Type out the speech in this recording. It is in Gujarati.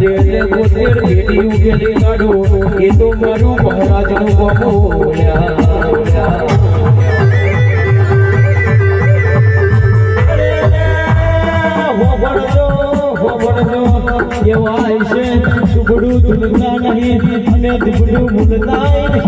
એટલે 73 પેઢી ઉભેલી કાઢો એ તો મારું મહારાજનું બમોલ્યા એવા છે સુગડું ધૂલતા નહીં અને દીપડું ભૂલતા